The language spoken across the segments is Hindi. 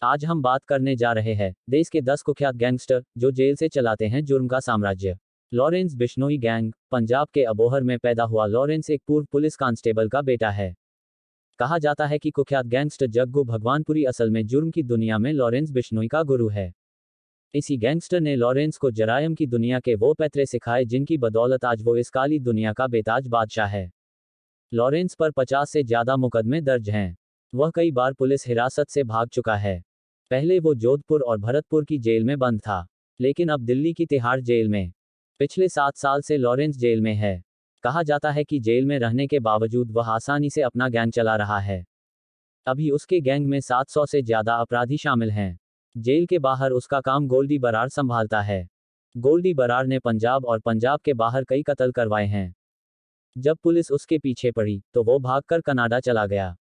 आज हम बात करने जा रहे हैं देश के 10 कुख्यात गैंगस्टर जो जेल से चलाते हैं जुर्म का साम्राज्य। Lawrence Bishnoi gang. पंजाब के अबोहर में पैदा हुआ लॉरेंस एक पूर्व पुलिस कांस्टेबल का बेटा है। कहा जाता है कि कुख्यात गैंगस्टर जग्गू भगवानपुरी असल में जुर्म की दुनिया में लॉरेंस बिश्नोई का गुरु है। इसी गैंगस्टर ने लॉरेंस को जरायम की दुनिया के वो पैतरे सिखाए जिनकी बदौलत आज वो इस काली दुनिया का बेताज बादशाह है। लॉरेंस पर 50 से ज्यादा मुकदमे दर्ज हैं। वह कई बार पुलिस हिरासत से भाग चुका है। पहले वो जोधपुर और भरतपुर की जेल में बंद था, लेकिन अब दिल्ली की तिहाड़ जेल में। पिछले 7 साल से लॉरेंस जेल में है। कहा जाता है कि जेल में रहने के बावजूद वह आसानी से अपना गैंग चला रहा है। अभी उसके गैंग में 700 से ज्यादा अपराधी शामिल हैं। जेल के बाहर उसका काम गोल्डी बराड़ संभालता है। गोल्डी बराड़ ने पंजाब और पंजाब के बाहर कई कत्ल करवाए हैं। जब पुलिस उसके पीछे पड़ी तो वो भागकर कनाडा चला गया।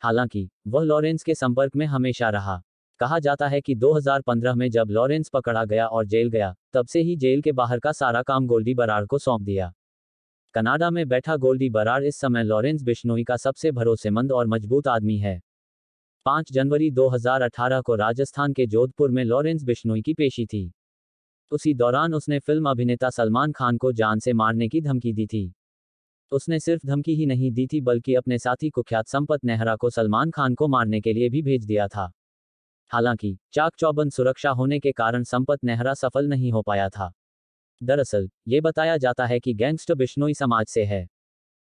हालांकि वह लॉरेंस के संपर्क में हमेशा रहा। कहा जाता है कि 2015 में जब लॉरेंस पकड़ा गया और जेल गया, तब से ही जेल के बाहर का सारा काम गोल्डी बराड़ को सौंप दिया। कनाडा में बैठा गोल्डी बराड़ इस समय लॉरेंस बिश्नोई का सबसे भरोसेमंद और मजबूत आदमी है। 5 जनवरी 2018 को राजस्थान के जोधपुर में लॉरेंस बिश्नोई की पेशी थी। उसी दौरान उसने फिल्म अभिनेता सलमान खान को जान से मारने की धमकी दी थी। उसने सिर्फ धमकी ही नहीं दी थी बल्कि अपने साथी कुख्यात संपत नेहरा को सलमान खान को मारने के लिए भी भेज दिया था। हालांकि चाक चौबंद सुरक्षा होने के कारण संपत नेहरा सफल नहीं हो पाया था। दरअसल ये बताया जाता है कि गैंगस्टर बिश्नोई समाज से है।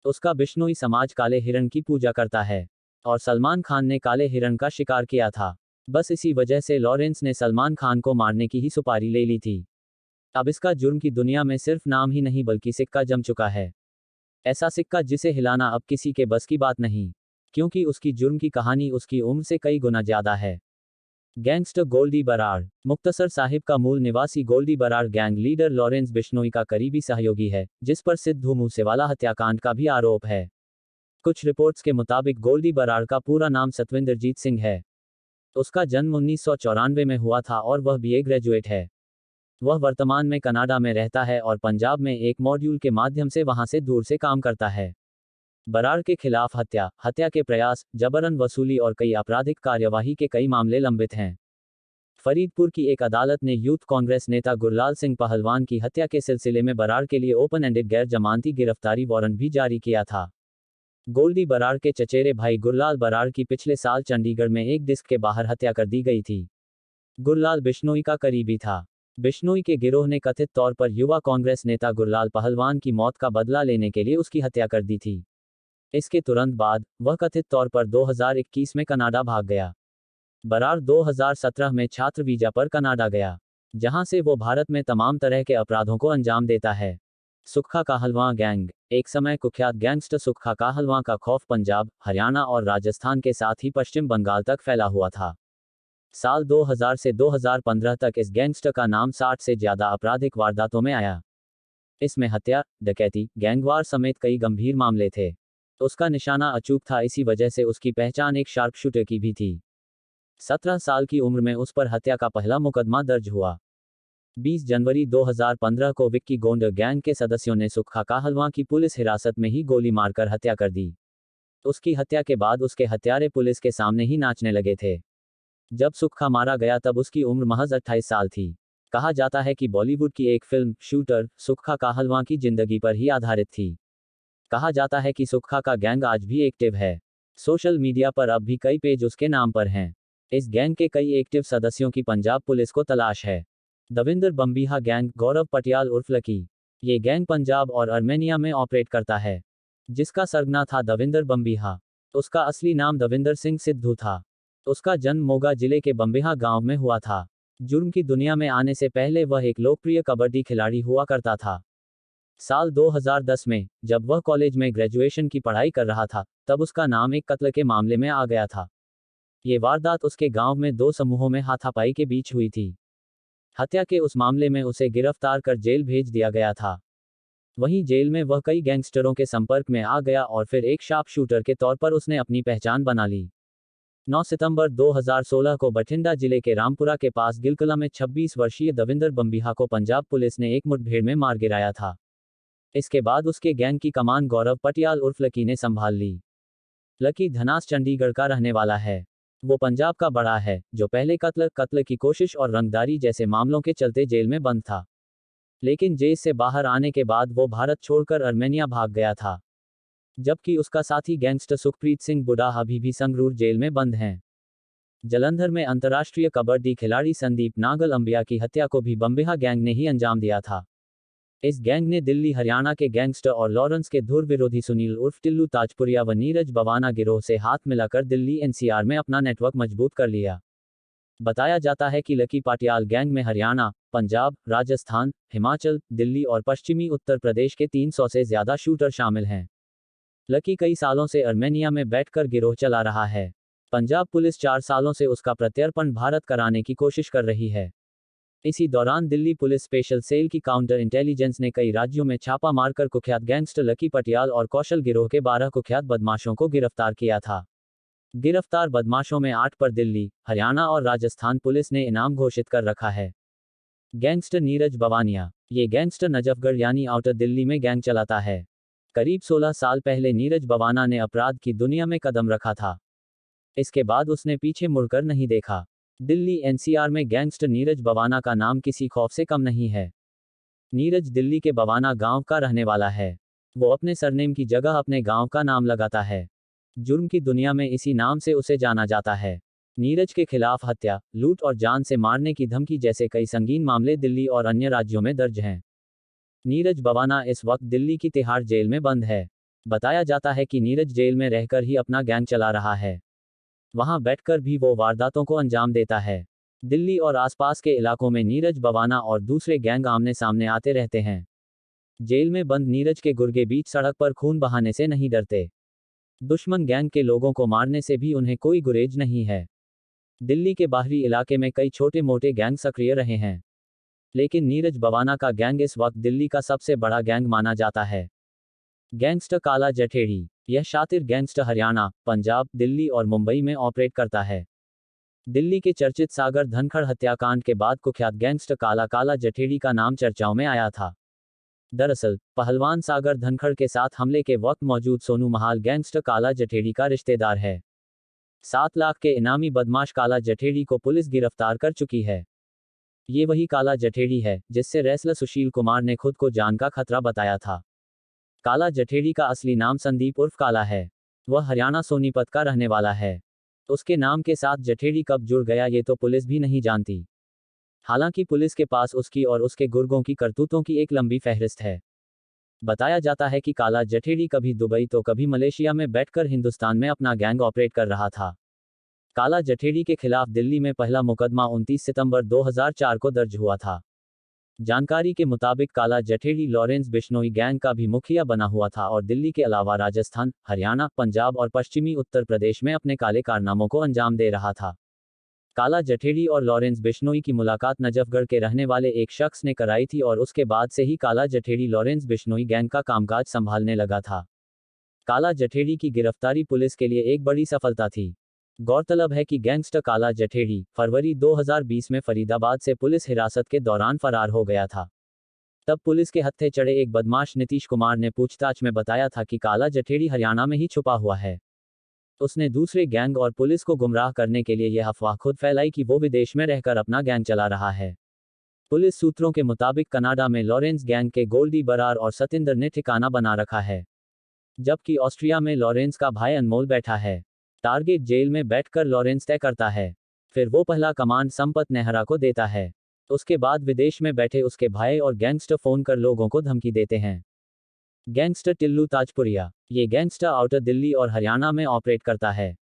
उसका बिश्नोई समाज काले हिरण की पूजा करता है और सलमान खान ने काले हिरण का शिकार किया था। बस इसी वजह से लॉरेंस ने सलमान खान को मारने की ही सुपारी ले ली थी। अब इसका जुर्म की दुनिया में सिर्फ नाम ही नहीं बल्कि सिक्का जम चुका है। ऐसा सिक्का जिसे हिलाना अब किसी के बस की बात नहीं, क्योंकि उसकी जुर्म की कहानी उसकी उम्र से कई गुना ज्यादा है। गैंगस्टर गोल्डी बराड़। मुक्तसर साहिब का मूल निवासी गोल्डी बराड़ गैंग लीडर लॉरेंस बिश्नोई का करीबी सहयोगी है, जिस पर सिद्धू मूसेवाला हत्याकांड का भी आरोप है। कुछ रिपोर्ट्स के मुताबिक गोल्डी बराड़ का पूरा नाम सतविंदरजीत सिंह है। उसका जन्म 1994 में हुआ था और वह बीए ग्रेजुएट है। वह वर्तमान में कनाडा में रहता है और पंजाब में एक मॉड्यूल के माध्यम से वहां से दूर से काम करता है। बराड़ के खिलाफ हत्या के प्रयास, जबरन वसूली और कई आपराधिक कार्यवाही के कई मामले लंबित हैं। फरीदपुर की एक अदालत ने यूथ कांग्रेस नेता गुरलाल सिंह पहलवान की हत्या के सिलसिले में बराड़ के लिए ओपन एंडेड गैर जमानती गिरफ्तारी वारंट भी जारी किया था। गोल्डी बराड़ के चचेरे भाई गुरलाल बराड़ की पिछले साल चंडीगढ़ में एक डिस्क के बाहर हत्या कर दी गई थी। गुरलाल बिश्नोई का करीबी था। बिश्नोई के गिरोह ने कथित तौर पर युवा कांग्रेस नेता गुरलाल पहलवान की मौत का बदला लेने के लिए उसकी हत्या कर दी थी। इसके तुरंत बाद वह कथित तौर पर 2021 में कनाडा भाग गया। बराड़ 2017 में छात्र वीजा पर कनाडा गया, जहां से वो भारत में तमाम तरह के अपराधों को अंजाम देता है। सुक्खा काहलवां गैंग। एक समय कुख्यात गैंगस्टर सुक्खा काहलवां का खौफ पंजाब, हरियाणा और राजस्थान के साथ ही पश्चिम बंगाल तक फैला हुआ था। साल 2000 से 2015 तक इस गैंगस्टर का नाम 60 से ज्यादा आपराधिक वारदातों में आया। इसमें हत्या, डकैती, गैंगवार समेत कई गंभीर मामले थे। उसका निशाना अचूक था, इसी वजह से उसकी पहचान एक शार्प शूटर की भी थी। 17 साल की उम्र में उस पर हत्या का पहला मुकदमा दर्ज हुआ। 20 जनवरी 2015 को विक्की गोंड गैंग के सदस्यों ने सुक्खा काहलवां की पुलिस हिरासत में ही गोली मारकर हत्या कर दी। उसकी हत्या के बाद उसके हत्यारे पुलिस के सामने ही नाचने लगे थे। जब सुक्खा मारा गया तब उसकी उम्र महज 28 साल थी। कहा जाता है कि बॉलीवुड की एक फिल्म शूटर सुक्खा काहलवां की जिंदगी पर ही आधारित थी। कहा जाता है कि सुक्खा का गैंग आज भी एक्टिव है। सोशल मीडिया पर अब भी कई पेज उसके नाम पर हैं। इस गैंग के कई एक्टिव सदस्यों की पंजाब पुलिस को तलाश है। दविंदर बम्बीहा गैंग। गौरव पटियाल उर्फ लकी। ये गैंग पंजाब और आर्मेनिया में ऑपरेट करता है। जिसका सरगना था दविंदर बम्बीहा। उसका असली नाम दविंदर सिंह सिद्धू था। उसका जन्म मोगा जिले के बम्बीहा गांव में हुआ था। जुर्म की दुनिया में आने से पहले वह एक लोकप्रिय कबड्डी खिलाड़ी हुआ करता था। साल 2010 में जब वह कॉलेज में ग्रेजुएशन की पढ़ाई कर रहा था, तब उसका नाम एक कत्ल के मामले में आ गया था। ये वारदात उसके गांव में 2 समूहों में हाथापाई के बीच हुई थी। हत्या के उस मामले में उसे गिरफ्तार कर जेल भेज दिया गया था। वहीं जेल में वह कई गैंगस्टरों के संपर्क में आ गया और फिर एक शार्प शूटर के तौर पर उसने अपनी पहचान बना ली। 9 सितंबर 2016 को बठिंडा जिले के रामपुरा के पास गिलकला में 26 वर्षीय दविंदर बम्बीहा को पंजाब पुलिस ने एक मुठभेड़ में मार गिराया था। इसके बाद उसके गैंग की कमान गौरव पटियाल उर्फ लकी ने संभाल ली। लकी धनास चंडीगढ़ का रहने वाला है। वो पंजाब का बड़ा है, जो पहले कत्ल की कोशिश और रंगदारी जैसे मामलों के चलते जेल में बंद था। लेकिन जेल से बाहर आने के बाद वो भारत छोड़कर अर्मेनिया भाग गया था। जबकि उसका साथी गैंगस्टर सुखप्रीत सिंह बुड्ढा अभी भी संगरूर जेल में बंद हैं। जलंधर में अंतर्राष्ट्रीय कबड्डी खिलाड़ी संदीप नागल अंबिया की हत्या को भी बम्बेहा गैंग ने ही अंजाम दिया था। इस गैंग ने दिल्ली हरियाणा के गैंगस्टर और लॉरेंस के धुर विरोधी सुनील उर्फ टिल्लू ताजपुरिया व नीरज बवाना गिरोह से हाथ मिलाकर दिल्ली एनसीआर में अपना नेटवर्क मजबूत कर लिया। बताया जाता है कि लकी पाटियाल गैंग में हरियाणा, पंजाब, राजस्थान, हिमाचल, दिल्ली और पश्चिमी उत्तर प्रदेश के 300 से ज्यादा शूटर शामिल हैं। लकी कई सालों से अर्मेनिया में बैठकर गिरोह चला रहा है। पंजाब पुलिस 4 सालों से उसका प्रत्यर्पण भारत कराने की कोशिश कर रही है। इसी दौरान दिल्ली पुलिस स्पेशल सेल की काउंटर इंटेलिजेंस ने कई राज्यों में छापा मारकर कुख्यात गैंगस्टर लकी पटियाल और कौशल गिरोह के 12 कुख्यात बदमाशों को गिरफ्तार किया था। गिरफ्तार बदमाशों में 8 पर दिल्ली, हरियाणा और राजस्थान पुलिस ने इनाम घोषित कर रखा है। गैंगस्टर नीरज बवानिया। ये गैंगस्टर नजफगढ़ यानी आउटर दिल्ली में गैंग चलाता है। करीब 16 साल पहले नीरज बवाना ने अपराध की दुनिया में कदम रखा था। इसके बाद उसने पीछे मुड़कर नहीं देखा। दिल्ली एनसीआर में गैंगस्टर नीरज बवाना का नाम किसी खौफ से कम नहीं है। नीरज दिल्ली के बवाना गांव का रहने वाला है। वो अपने सरनेम की जगह अपने गांव का नाम लगाता है। जुर्म की दुनिया में इसी नाम से उसे जाना जाता है। नीरज के खिलाफ हत्या, लूट और जान से मारने की धमकी जैसे कई संगीन मामले दिल्ली और अन्य राज्यों में दर्ज हैं। नीरज बवाना इस वक्त दिल्ली की तिहाड़ जेल में बंद है। बताया जाता है कि नीरज जेल में रहकर ही अपना गैंग चला रहा है। वहां बैठकर भी वो वारदातों को अंजाम देता है। दिल्ली और आसपास के इलाकों में नीरज बवाना और दूसरे गैंग आमने सामने आते रहते हैं। जेल में बंद नीरज के गुर्गे बीच सड़क पर खून बहाने से नहीं डरते। दुश्मन गैंग के लोगों को मारने से भी उन्हें कोई गुरेज नहीं है। दिल्ली के बाहरी इलाके में कई छोटे मोटे गैंग सक्रिय रहे हैं, लेकिन नीरज बवाना का गैंग इस वक्त दिल्ली का सबसे बड़ा गैंग माना जाता है। गैंगस्टर काला जठेड़ी। यह शातिर गैंगस्टर हरियाणा, पंजाब, दिल्ली और मुंबई में ऑपरेट करता है। दिल्ली के चर्चित सागर धनखड़ हत्याकांड के बाद कुख्यात गैंगस्टर काला जठेड़ी का नाम चर्चाओं में आया था। दरअसल, पहलवान सागर धनखड़ के साथ हमले के वक्त मौजूद सोनू महाल गैंगस्टर काला जठेड़ी का रिश्तेदार है। 7 लाख के इनामी बदमाश काला जठेड़ी को पुलिस गिरफ्तार कर चुकी है। ये वही काला जठेड़ी है जिससे रेसलर सुशील कुमार ने खुद को जान का खतरा बताया था। काला जठेड़ी का असली नाम संदीप उर्फ काला है। वह हरियाणा सोनीपत का रहने वाला है। उसके नाम के साथ जठेड़ी कब जुड़ गया ये तो पुलिस भी नहीं जानती। हालांकि पुलिस के पास उसकी और उसके गुर्गों की करतूतों की एक लंबी फहरिस्त है। बताया जाता है कि काला जठेड़ी कभी दुबई तो कभी मलेशिया में बैठकर हिंदुस्तान में अपना गैंग ऑपरेट कर रहा था। काला जठेड़ी के खिलाफ दिल्ली में पहला मुकदमा 29 सितंबर 2004 को दर्ज हुआ था। जानकारी के मुताबिक काला जठेड़ी लॉरेंस बिश्नोई गैंग का भी मुखिया बना हुआ था और दिल्ली के अलावा राजस्थान, हरियाणा, पंजाब और पश्चिमी उत्तर प्रदेश में अपने काले कारनामों को अंजाम दे रहा था। काला जठेड़ी और लॉरेंस बिश्नोई की मुलाकात नजफगढ़ के रहने वाले एक शख्स ने कराई थी और उसके बाद से ही काला जठेड़ी लॉरेंस बिश्नोई गैंग का कामकाज संभालने लगा था। काला जठेड़ी की गिरफ्तारी पुलिस के लिए एक बड़ी सफलता थी। गौरतलब है कि गैंगस्टर काला जठेड़ी फरवरी 2020 में फरीदाबाद से पुलिस हिरासत के दौरान फरार हो गया था। तब पुलिस के हत्थे चढ़े एक बदमाश नीतीश कुमार ने पूछताछ में बताया था कि काला जठेड़ी हरियाणा में ही छुपा हुआ है। उसने दूसरे गैंग और पुलिस को गुमराह करने के लिए यह अफवाह खुद फैलाई कि वो विदेश में रहकर अपना गैंग चला रहा है। पुलिस सूत्रों के मुताबिक कनाडा में लॉरेंस गैंग के गोल्डी बरार और सतिंदर ने ठिकाना बना रखा है, जबकि ऑस्ट्रिया में लॉरेंस का भाई अनमोल बैठा है। टारगेट जेल में बैठकर लॉरेंस तय करता है, फिर वो पहला कमांड संपत नेहरा को देता है। उसके बाद विदेश में बैठे उसके भाई और गैंगस्टर फोन कर लोगों को धमकी देते हैं। गैंगस्टर टिल्लू ताजपुरिया। ये गैंगस्टर आउटर दिल्ली और हरियाणा में ऑपरेट करता है।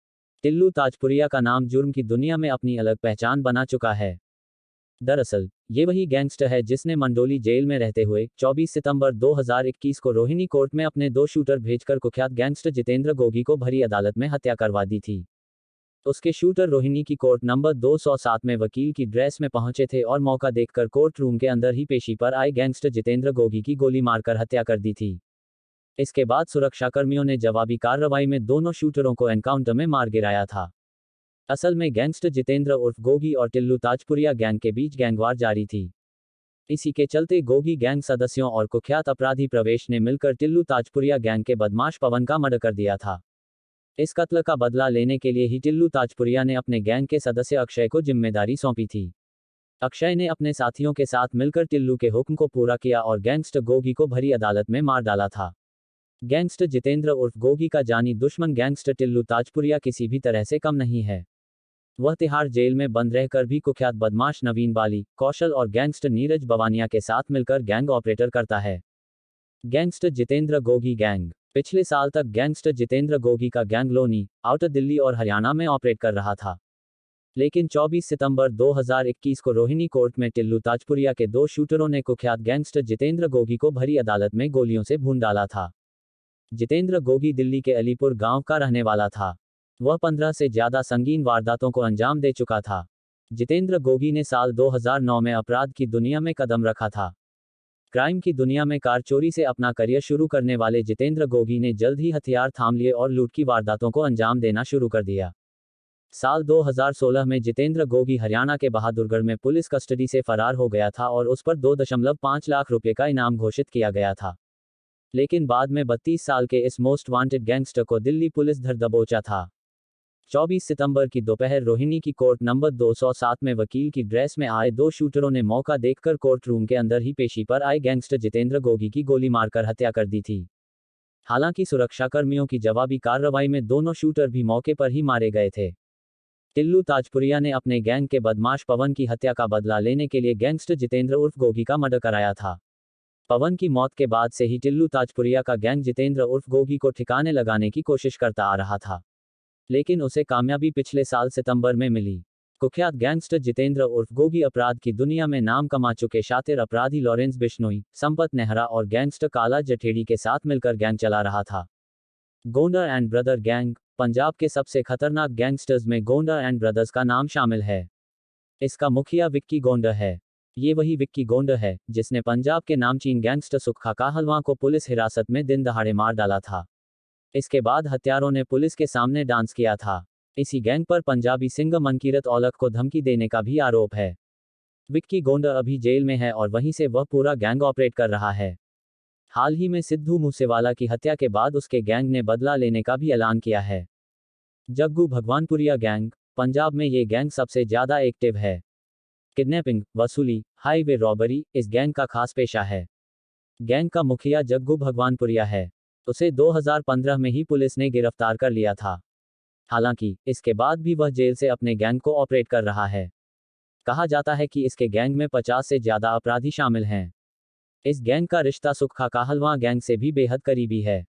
टिल्लू ताजपुरिया का नाम जुर्म की दुनिया में अपनी अलग पहचान बना चुका है। दरअसल, ये वही गैंगस्टर है जिसने मंडोली जेल में रहते हुए 24 सितंबर 2021 को रोहिणी कोर्ट में अपने 2 शूटर भेजकर कुख्यात गैंगस्टर जितेंद्र गोगी को भरी अदालत में हत्या करवा दी थी। उसके शूटर रोहिणी की कोर्ट नंबर 207 में वकील की ड्रेस में पहुंचे थे और मौका देखकर कोर्ट रूम के अंदर ही पेशी पर आए गैंगस्टर जितेंद्र गोगी की गोली मारकर हत्या कर दी थी। इसके बाद सुरक्षाकर्मियों ने जवाबी कार्रवाई में दोनों शूटरों को एनकाउंटर में मार गिराया था। असल में गैंगस्टर जितेंद्र उर्फ गोगी और टिल्लू ताजपुरिया गैंग के बीच गैंगवार जारी थी। इसी के चलते गोगी गैंग सदस्यों और कुख्यात अपराधी प्रवेश ने मिलकर टिल्लू ताजपुरिया गैंग के बदमाश पवन का मर्डर कर दिया था। इस कत्ल का बदला लेने के लिए ही टिल्लू ताजपुरिया ने अपने गैंग के सदस्य अक्षय को जिम्मेदारी सौंपी थी। अक्षय ने अपने साथियों के साथ मिलकर टिल्लू के हुक्म को पूरा किया और गैंगस्टर गोगी को भरी अदालत में मार डाला था। गैंगस्टर जितेंद्र उर्फ गोगी का जानी दुश्मन गैंगस्टर टिल्लू ताजपुरिया किसी भी तरह से कम नहीं है। वह तिहाड़ जेल में बंद रहकर भी कुख्यात बदमाश नवीन बाली, कौशल और गैंगस्टर नीरज बवानिया के साथ मिलकर गैंग ऑपरेटर करता है। Gangster Jitendra Gogi gang. पिछले साल तक गैंगस्टर जितेंद्र गोगी का गैंग लोनी, आउटर दिल्ली और हरियाणा में ऑपरेट कर रहा था। लेकिन 24 सितंबर 2021 को रोहिणी कोर्ट में टिल्लू ताजपुरिया के 2 शूटरों ने कुख्यात गैंगस्टर जितेंद्र गोगी को भरी अदालत में गोलियों से भून डाला था। जितेंद्र गोगी दिल्ली के अलीपुर गांव का रहने वाला था। वह 15 से ज्यादा संगीन वारदातों को अंजाम दे चुका था। जितेंद्र गोगी ने साल 2009 में अपराध की दुनिया में कदम रखा था। क्राइम की दुनिया में कार चोरी से अपना करियर शुरू करने वाले जितेंद्र गोगी ने जल्द ही हथियार थाम लिए और लूट की वारदातों को अंजाम देना शुरू कर दिया। साल 2016 में जितेंद्र गोगी हरियाणा के बहादुरगढ़ में पुलिस कस्टडी से फरार हो गया था और उस पर 2.5 लाख रुपए का इनाम घोषित किया गया था। लेकिन बाद में 32 साल के इस मोस्ट वांटेड गैंगस्टर को दिल्ली पुलिस धर दबोचा था। 24 सितंबर की दोपहर रोहिणी की कोर्ट नंबर 207 में वकील की ड्रेस में आए 2 शूटरों ने मौका देखकर कोर्ट रूम के अंदर ही पेशी पर आए गैंगस्टर जितेंद्र गोगी की गोली मारकर हत्या कर दी थी। हालांकि सुरक्षाकर्मियों की जवाबी कार्रवाई में दोनों शूटर भी मौके पर ही मारे गए थे। टिल्लू ताजपुरिया ने अपने गैंग के बदमाश पवन की हत्या का बदला लेने के लिए गैंगस्टर जितेंद्र उर्फ गोगी का मर्डर कराया था। पवन की मौत के बाद से ही टिल्लू ताजपुरिया का गैंग जितेंद्र उर्फ गोगी को ठिकाने लगाने की कोशिश करता आ रहा था। लेकिन उसे कामयाबी पिछले साल सितंबर में मिली। कुख्यात गैंगस्टर जितेंद्र उर्फ गोगी अपराध की दुनिया में नाम कमा चुके शातिर अपराधी लॉरेंस बिश्नोई, संपत नेहरा और गैंगस्टर काला जठेड़ी के साथ मिलकर गैंग चला रहा था। Gonda and brother gang. Punjab के सबसे खतरनाक गैंगस्टर्स में गोंडा एंड ब्रदर्स का नाम शामिल है। इसका मुखिया विक्की गोंडा है। ये वही विक्की गोंडा है जिसने पंजाब के नामचीन गैंगस्टर सुक्खा काहलवां को पुलिस हिरासत में दिन दहाड़े मार डाला था। इसके बाद हत्यारों ने पुलिस के सामने डांस किया था। इसी गैंग पर पंजाबी सिंगर मनकीरत औलख को धमकी देने का भी आरोप है। विक्की गोंडा अभी जेल में है और वहीं से वह पूरा गैंग ऑपरेट कर रहा है। हाल ही में सिद्धू मूसेवाला की हत्या के बाद उसके गैंग ने बदला लेने का भी ऐलान किया है। जग्गू भगवानपुरिया गैंग। पंजाब में ये गैंग सबसे ज्यादा एक्टिव है। किडनैपिंग, वसूली, हाईवे रॉबरी इस गैंग का खास पेशा है। गैंग का मुखिया जग्गू भगवानपुरिया है। उसे 2015 में ही पुलिस ने गिरफ्तार कर लिया था। हालांकि इसके बाद भी वह जेल से अपने गैंग को ऑपरेट कर रहा है। कहा जाता है कि इसके गैंग में 50 से ज्यादा अपराधी शामिल हैं। इस गैंग का रिश्ता सुक्खा काहलवां गैंग से भी बेहद करीबी है।